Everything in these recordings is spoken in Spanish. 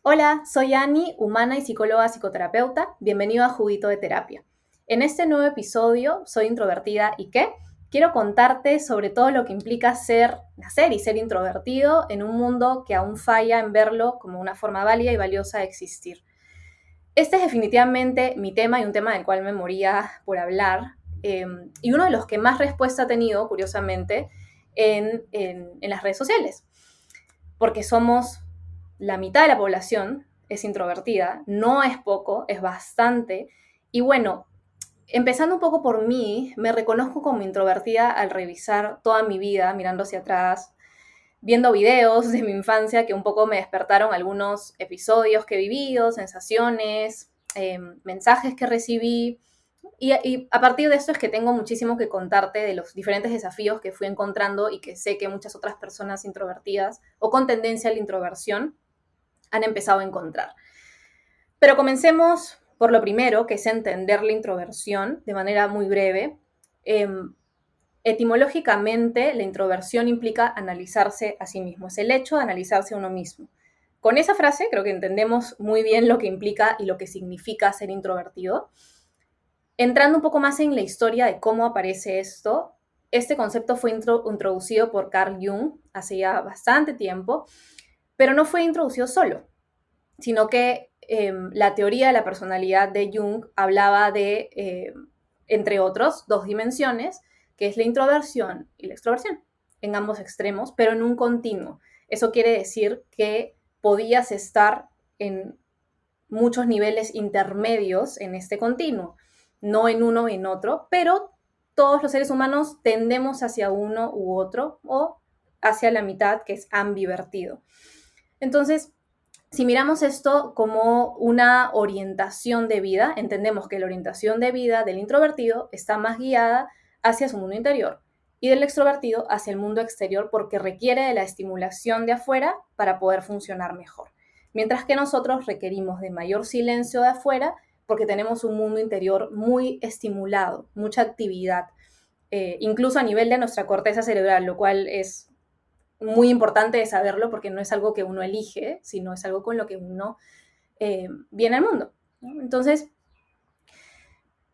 Hola, soy Ani, humana y psicóloga psicoterapeuta. Bienvenido a Juguito de Terapia. En este nuevo episodio, soy introvertida y ¿qué? Quiero contarte sobre todo lo que implica nacer y ser introvertido en un mundo que aún falla en verlo como una forma válida y valiosa de existir. Este es definitivamente mi tema y un tema del cual me moría por hablar, y uno de los que más respuesta ha tenido, curiosamente, en las redes sociales, porque somos la mitad de la población es introvertida, no es poco, es bastante. Y bueno, empezando un poco por mí, me reconozco como introvertida al revisar toda mi vida, mirando hacia atrás, viendo videos de mi infancia que un poco me despertaron algunos episodios que he vivido, sensaciones, mensajes que recibí. Y a partir de esto es que tengo muchísimo que contarte de los diferentes desafíos que fui encontrando y que sé que muchas otras personas introvertidas o con tendencia a la introversión han empezado a encontrar. Pero comencemos por lo primero, que es entender la introversión de manera muy breve. Eh, Etimológicamente, la introversión implica analizarse a sí mismo, es el hecho de analizarse a uno mismo. Con esa frase creo que entendemos muy bien lo que implica y lo que significa ser introvertido. Entrando un poco más en la historia de cómo aparece esto, este concepto fue introducido por Carl Jung hace ya bastante tiempo, pero no fue introducido solo, sino que la teoría de la personalidad de Jung hablaba de, entre otros, dos dimensiones, que es la introversión y la extroversión, en ambos extremos, pero en un continuo. Eso quiere decir que podías estar en muchos niveles intermedios en este continuo, no en uno y en otro, pero todos los seres humanos tendemos hacia uno u otro o hacia la mitad, que es ambivertido. Entonces, si miramos esto como una orientación de vida, entendemos que la orientación de vida del introvertido está más guiada hacia su mundo interior y del extrovertido hacia el mundo exterior porque requiere de la estimulación de afuera para poder funcionar mejor. Mientras que nosotros requerimos de mayor silencio de afuera porque tenemos un mundo interior muy estimulado, mucha actividad, incluso a nivel de nuestra corteza cerebral, lo cual es muy importante de saberlo porque no es algo que uno elige, sino es algo con lo que uno viene al mundo, ¿no? Entonces,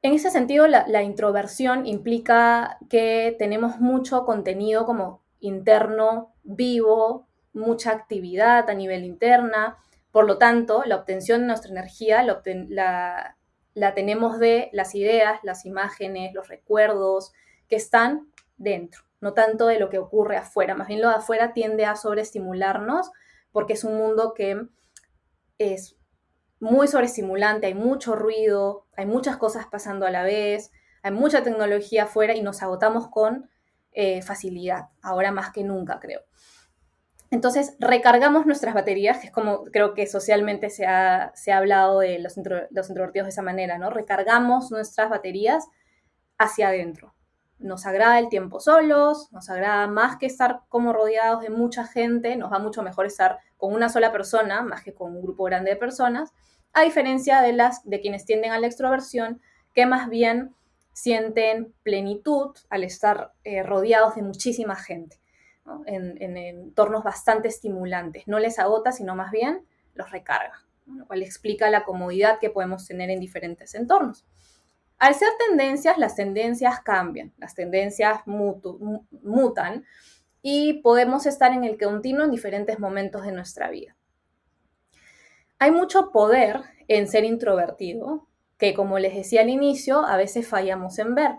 en ese sentido, la introversión implica que tenemos mucho contenido como interno, vivo, mucha actividad a nivel interna. Por lo tanto, la obtención de nuestra energía la tenemos de las ideas, las imágenes, los recuerdos que están dentro, no tanto de lo que ocurre afuera. Más bien lo de afuera tiende a sobreestimularnos porque es un mundo que es muy sobreestimulante, hay mucho ruido, hay muchas cosas pasando a la vez, hay mucha tecnología afuera y nos agotamos con facilidad, ahora más que nunca, creo. Entonces, recargamos nuestras baterías, que es como creo que socialmente se ha hablado de los introvertidos de esa manera, ¿no? Recargamos nuestras baterías hacia adentro. Nos agrada el tiempo solos, nos agrada más que estar como rodeados de mucha gente, nos va mucho mejor estar con una sola persona más que con un grupo grande de personas, a diferencia de quienes tienden a la extroversión, que más bien sienten plenitud al estar rodeados de muchísima gente, ¿no? En entornos bastante estimulantes. No les agota, sino más bien los recarga, ¿no? Lo cual explica la comodidad que podemos tener en diferentes entornos. Al ser tendencias, las tendencias cambian, las tendencias mutan y podemos estar en el continuo en diferentes momentos de nuestra vida. Hay mucho poder en ser introvertido, que como les decía al inicio, a veces fallamos en ver.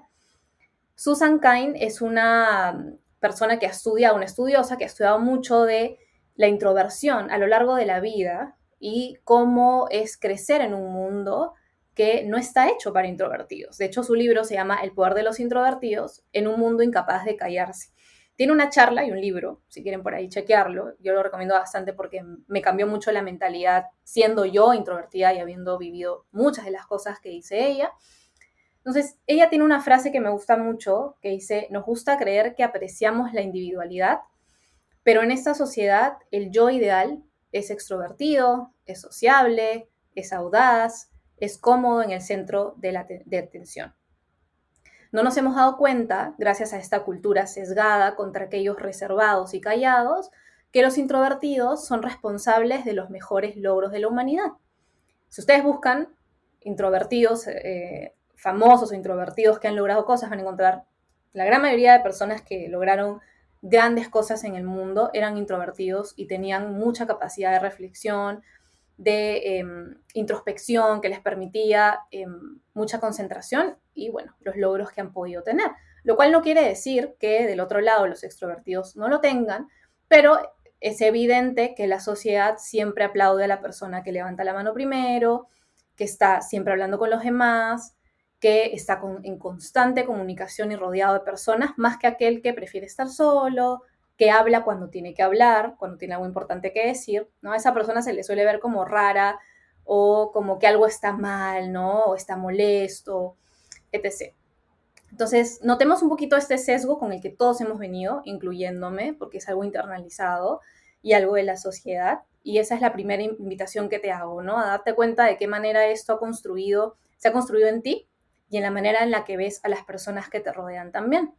Susan Cain es una persona que una estudiosa que ha estudiado mucho de la introversión a lo largo de la vida y cómo es crecer en un mundo que no está hecho para introvertidos. De hecho, su libro se llama El poder de los introvertidos en un mundo incapaz de callarse. Tiene una charla y un libro, si quieren por ahí chequearlo. Yo lo recomiendo bastante porque me cambió mucho la mentalidad siendo yo introvertida y habiendo vivido muchas de las cosas que dice ella. Entonces, ella tiene una frase que me gusta mucho, que dice, nos gusta creer que apreciamos la individualidad, pero en esta sociedad el yo ideal es extrovertido, es sociable, es audaz, es cómodo en el centro de atención. No nos hemos dado cuenta, gracias a esta cultura sesgada contra aquellos reservados y callados, que los introvertidos son responsables de los mejores logros de la humanidad. Si ustedes buscan introvertidos, famosos o introvertidos que han logrado cosas, van a encontrar la gran mayoría de personas que lograron grandes cosas en el mundo eran introvertidos y tenían mucha capacidad de reflexión, de introspección que les permitía mucha concentración y, bueno, los logros que han podido tener. Lo cual no quiere decir que del otro lado los extrovertidos no lo tengan, pero es evidente que la sociedad siempre aplaude a la persona que levanta la mano primero, que está siempre hablando con los demás, que está en constante comunicación y rodeado de personas, más que aquel que prefiere estar solo, que habla cuando tiene que hablar, cuando tiene algo importante que decir, ¿no? A esa persona se le suele ver como rara o como que algo está mal, ¿no? O está molesto, etc. Entonces, notemos un poquito este sesgo con el que todos hemos venido, incluyéndome, porque es algo internalizado y algo de la sociedad. Y esa es la primera invitación que te hago, ¿no? A darte cuenta de qué manera esto se ha construido en ti y en la manera en la que ves a las personas que te rodean también.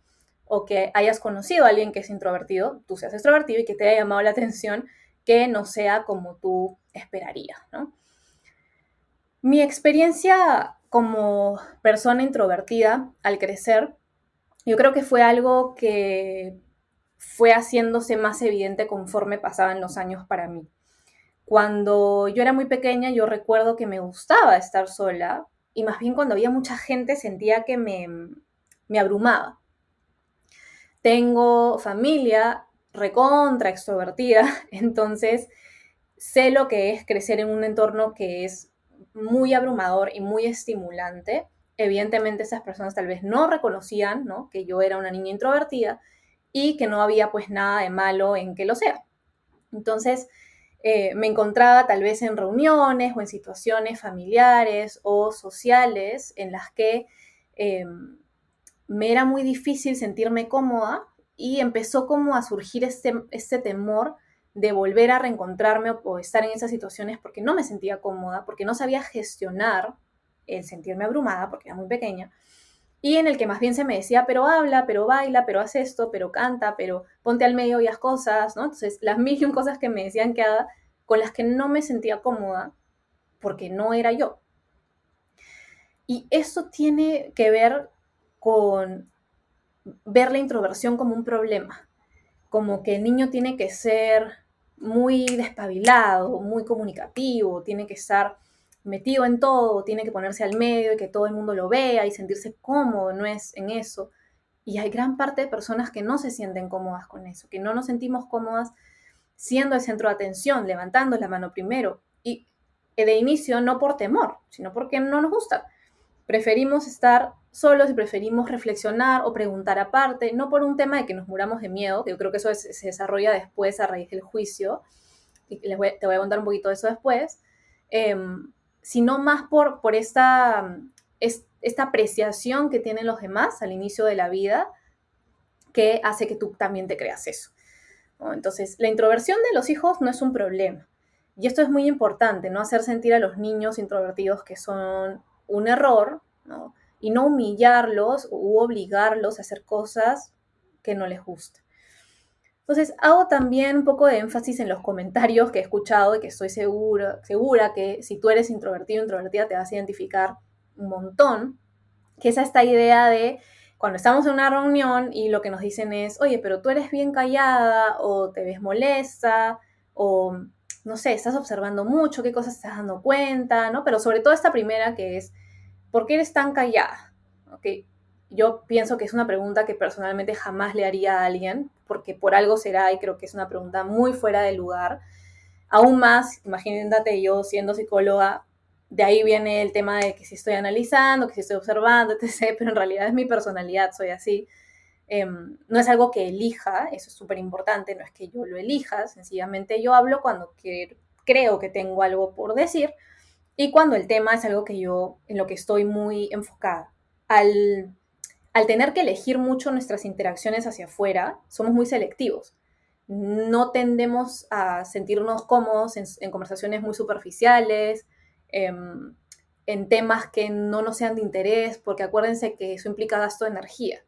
O que hayas conocido a alguien que es introvertido, tú seas extrovertido y que te haya llamado la atención que no sea como tú esperarías, ¿no? Mi experiencia como persona introvertida al crecer, yo creo que fue algo que fue haciéndose más evidente conforme pasaban los años para mí. Cuando yo era muy pequeña, yo recuerdo que me gustaba estar sola y más bien cuando había mucha gente sentía que me abrumaba. Tengo familia recontra extrovertida, entonces sé lo que es crecer en un entorno que es muy abrumador y muy estimulante. Evidentemente esas personas tal vez no reconocían, ¿no?, que yo era una niña introvertida y que no había pues nada de malo en que lo sea. Entonces me encontraba tal vez en reuniones o en situaciones familiares o sociales en las que me era muy difícil sentirme cómoda y empezó como a surgir este temor de volver a reencontrarme o estar en esas situaciones porque no me sentía cómoda, porque no sabía gestionar el sentirme abrumada, porque era muy pequeña, y en el que más bien se me decía, pero habla, pero baila, pero haz esto, pero canta, pero ponte al medio y haz cosas, ¿no? Entonces, las mil y un cosas que me decían que haga, con las que no me sentía cómoda, porque no era yo. Y eso tiene que ver con ver la introversión como un problema, como que el niño tiene que ser muy despabilado, muy comunicativo, tiene que estar metido en todo, tiene que ponerse al medio y que todo el mundo lo vea y sentirse cómodo, no es en eso. Y hay gran parte de personas que no se sienten cómodas con eso, que no nos sentimos cómodas siendo el centro de atención, levantando la mano primero. Y de inicio no por temor, sino porque no nos gusta. Preferimos estar solos y preferimos reflexionar o preguntar aparte, no por un tema de que nos muramos de miedo, que yo creo que eso se desarrolla después a raíz del juicio, y te voy a contar un poquito de eso después, sino más por esta apreciación que tienen los demás al inicio de la vida, que hace que tú también te creas eso, ¿no? Entonces, la introversión de los hijos no es un problema. Y esto es muy importante, no hacer sentir a los niños introvertidos que son un error, ¿no? Y no humillarlos u obligarlos a hacer cosas que no les gustan. Entonces, hago también un poco de énfasis en los comentarios que he escuchado y que estoy segura que si tú eres introvertido o introvertida te vas a identificar un montón, que es esta idea de cuando estamos en una reunión y lo que nos dicen es, oye, pero tú eres bien callada o te ves molesta o, no sé, estás observando mucho, qué cosas te estás dando cuenta, ¿no? Pero sobre todo esta primera que es, ¿por qué eres tan callada? ¿Okay? Yo pienso que es una pregunta que personalmente jamás le haría a alguien, porque por algo será y creo que es una pregunta muy fuera de lugar. Aún más, imagínate yo siendo psicóloga, de ahí viene el tema de que si estoy analizando, que si estoy observando, etc., pero en realidad es mi personalidad, soy así. No es algo que elija, eso es súper importante, no es que yo lo elija, sencillamente yo hablo cuando creo que tengo algo por decir y cuando el tema es algo en lo que estoy muy enfocada. Al tener que elegir mucho nuestras interacciones hacia afuera, somos muy selectivos. No tendemos a sentirnos cómodos en conversaciones muy superficiales, en temas que no nos sean de interés, porque acuérdense que eso implica gasto de energía.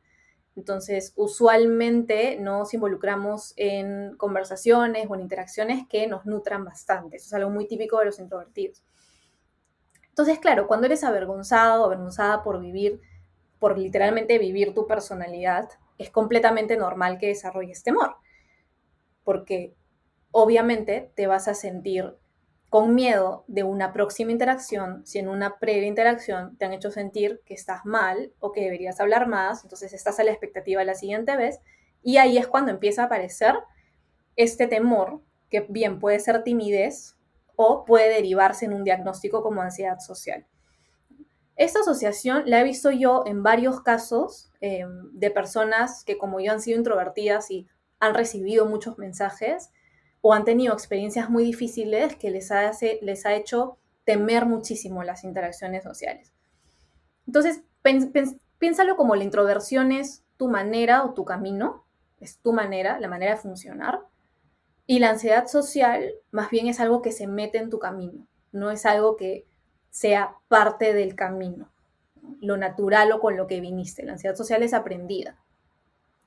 Entonces, usualmente nos involucramos en conversaciones o en interacciones que nos nutran bastante. Eso es algo muy típico de los introvertidos. Entonces, claro, cuando eres avergonzado o avergonzada por literalmente vivir tu personalidad, es completamente normal que desarrolles temor, porque obviamente te vas a sentir con miedo de una próxima interacción, si en una previa interacción te han hecho sentir que estás mal o que deberías hablar más, entonces estás a la expectativa la siguiente vez, y ahí es cuando empieza a aparecer este temor, que bien puede ser timidez o puede derivarse en un diagnóstico como ansiedad social. Esta asociación la he visto yo en varios casos de personas que como yo han sido introvertidas y han recibido muchos mensajes o han tenido experiencias muy difíciles que les ha hecho temer muchísimo las interacciones sociales. Entonces, piénsalo como la introversión es tu manera o tu camino, es tu manera, la manera de funcionar, y la ansiedad social más bien es algo que se mete en tu camino, no es algo que sea parte del camino, lo natural o con lo que viniste. La ansiedad social es aprendida,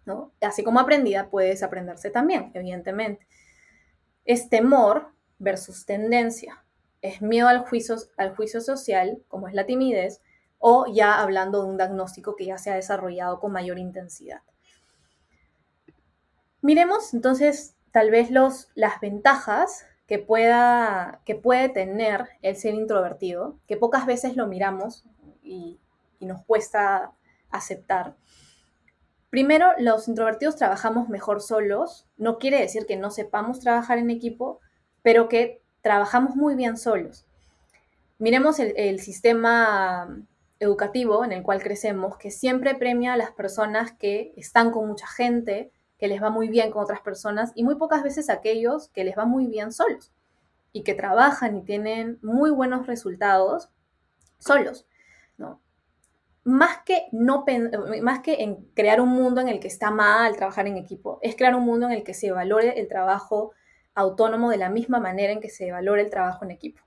¿no? Así como aprendida puede desaprenderse también, evidentemente. Es temor versus tendencia. Es miedo al juicio social, como es la timidez, o ya hablando de un diagnóstico que ya se ha desarrollado con mayor intensidad. Miremos entonces tal vez las ventajas que puede tener el ser introvertido, que pocas veces lo miramos y nos cuesta aceptar. Primero, los introvertidos trabajamos mejor solos. No quiere decir que no sepamos trabajar en equipo, pero que trabajamos muy bien solos. Miremos el sistema educativo en el cual crecemos, que siempre premia a las personas que están con mucha gente, que les va muy bien con otras personas, y muy pocas veces a aquellos que les va muy bien solos y que trabajan y tienen muy buenos resultados solos, ¿no? Más que en crear un mundo en el que está mal trabajar en equipo, es crear un mundo en el que se valore el trabajo autónomo de la misma manera en que se valora el trabajo en equipo.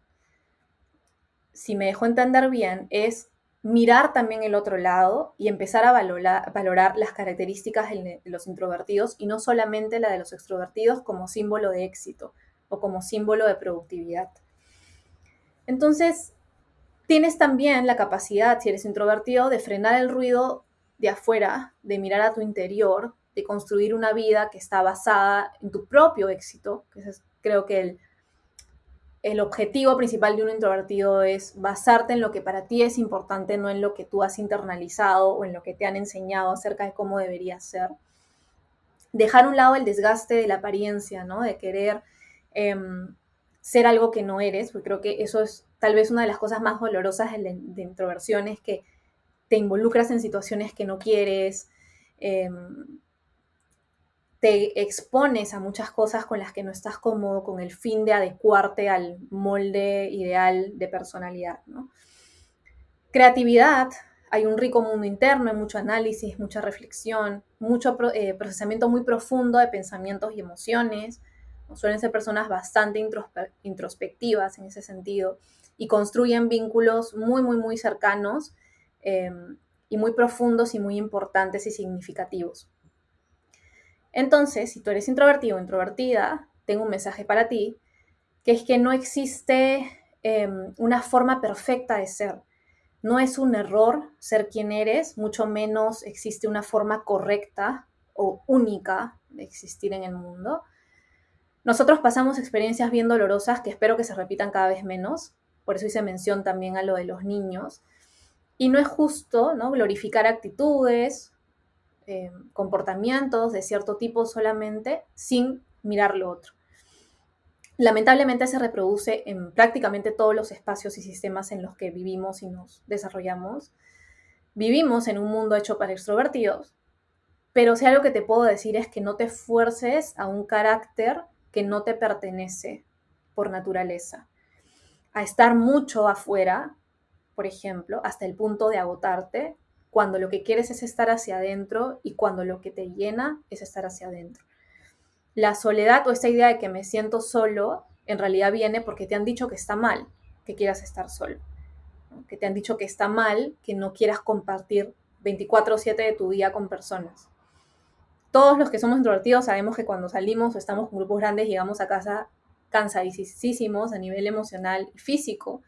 Si me dejo entender bien, es mirar también el otro lado y empezar a valorar las características de los introvertidos y no solamente la de los extrovertidos como símbolo de éxito o como símbolo de productividad. Entonces, tienes también la capacidad, si eres introvertido, de frenar el ruido de afuera, de mirar a tu interior, de construir una vida que está basada en tu propio éxito, que es, creo que el objetivo principal de un introvertido es basarte en lo que para ti es importante, no en lo que tú has internalizado o en lo que te han enseñado acerca de cómo debería ser. Dejar a un lado el desgaste de la apariencia, ¿no? De querer ser algo que no eres, porque creo que eso es tal vez una de las cosas más dolorosas de introversión, es que te involucras en situaciones que no quieres, te expones a muchas cosas con las que no estás cómodo, con el fin de adecuarte al molde ideal de personalidad, ¿no? Creatividad, hay un rico mundo interno, hay mucho análisis, mucha reflexión, mucho procesamiento muy profundo de pensamientos y emociones. Suelen ser personas bastante introspectivas en ese sentido y construyen vínculos muy, muy, muy cercanos y muy profundos y muy importantes y significativos. Entonces, si tú eres introvertido o introvertida, tengo un mensaje para ti, que es que no existe una forma perfecta de ser. No es un error ser quien eres, mucho menos existe una forma correcta o única de existir en el mundo. Nosotros pasamos experiencias bien dolorosas que espero que se repitan cada vez menos, por eso hice mención también a lo de los niños. Y no es justo, ¿no?, glorificar actitudes, comportamientos de cierto tipo solamente sin mirar lo otro. Lamentablemente se reproduce en prácticamente todos los espacios y sistemas en los que vivimos y nos desarrollamos. Vivimos en un mundo hecho para extrovertidos, pero si algo que te puedo decir es que no te fuerces a un carácter que no te pertenece por naturaleza. A estar mucho afuera, por ejemplo, hasta el punto de agotarte, cuando lo que quieres es estar hacia adentro y cuando lo que te llena es estar hacia adentro. La soledad o esta idea de que me siento solo en realidad viene porque te han dicho que está mal que quieras estar solo, ¿no? Que te han dicho que está mal que no quieras compartir 24/7 de tu día con personas. Todos los que somos introvertidos sabemos que cuando salimos o estamos con grupos grandes llegamos a casa cansadísimos a nivel emocional y físico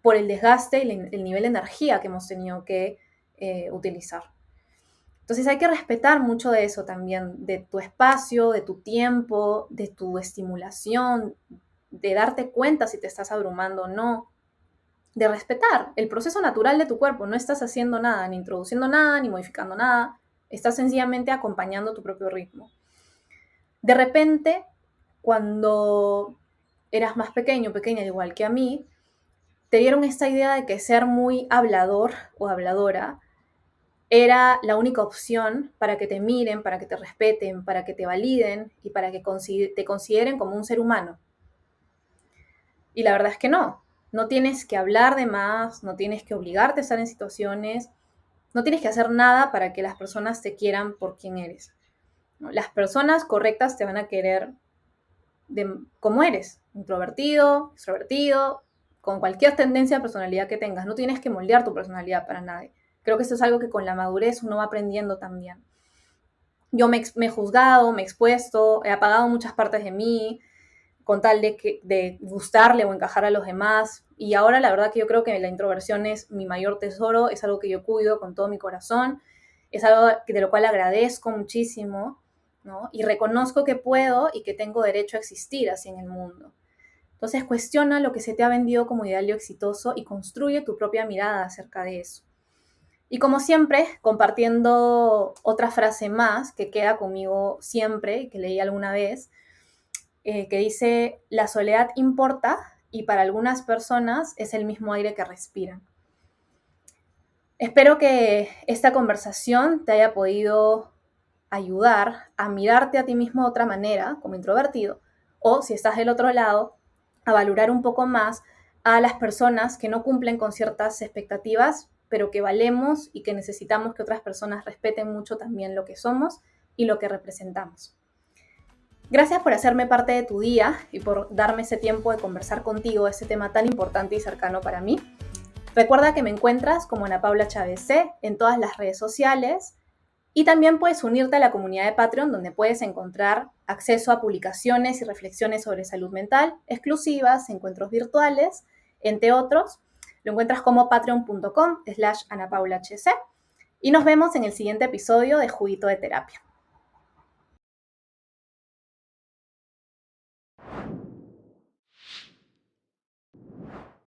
por el desgaste y el nivel de energía que hemos tenido que utilizar. Entonces hay que respetar mucho de eso también, de tu espacio, de tu tiempo, de tu estimulación, de darte cuenta si te estás abrumando o no, de respetar el proceso natural de tu cuerpo. No estás haciendo nada, ni introduciendo nada, ni modificando nada. Estás sencillamente acompañando tu propio ritmo. De repente, cuando eras más pequeño, pequeña, igual que a mí, te dieron esta idea de que ser muy hablador o habladora era la única opción para que te miren, para que te respeten, para que te validen y para que te consideren como un ser humano. Y la verdad es que no. No tienes que hablar de más, no tienes que obligarte a estar en situaciones, no tienes que hacer nada para que las personas te quieran por quien eres. Las personas correctas te van a querer como eres, introvertido, extrovertido, con cualquier tendencia de personalidad que tengas. No tienes que moldear tu personalidad para nadie. Creo que esto es algo que con la madurez uno va aprendiendo también. Yo me he juzgado, me he expuesto, he apagado muchas partes de mí con tal de gustarle o encajar a los demás. Y ahora la verdad que yo creo que la introversión es mi mayor tesoro, es algo que yo cuido con todo mi corazón, es algo de lo cual agradezco muchísimo, ¿no? Y reconozco que puedo y que tengo derecho a existir así en el mundo. Entonces cuestiona lo que se te ha vendido como ideal exitoso y construye tu propia mirada acerca de eso. Y como siempre, compartiendo otra frase más que queda conmigo siempre, que leí alguna vez, que dice, la soledad importa y para algunas personas es el mismo aire que respiran. Espero que esta conversación te haya podido ayudar a mirarte a ti mismo de otra manera, como introvertido, o si estás del otro lado, a valorar un poco más a las personas que no cumplen con ciertas expectativas, pero que valemos y que necesitamos que otras personas respeten mucho también lo que somos y lo que representamos. Gracias por hacerme parte de tu día y por darme ese tiempo de conversar contigo de este tema tan importante y cercano para mí. Recuerda que me encuentras como Ana Paula Chávez C en todas las redes sociales y también puedes unirte a la comunidad de Patreon donde puedes encontrar acceso a publicaciones y reflexiones sobre salud mental, exclusivas, encuentros virtuales, entre otros. Lo encuentras como patreon.com/AnaPaulaHC y nos vemos en el siguiente episodio de Juguito de Terapia.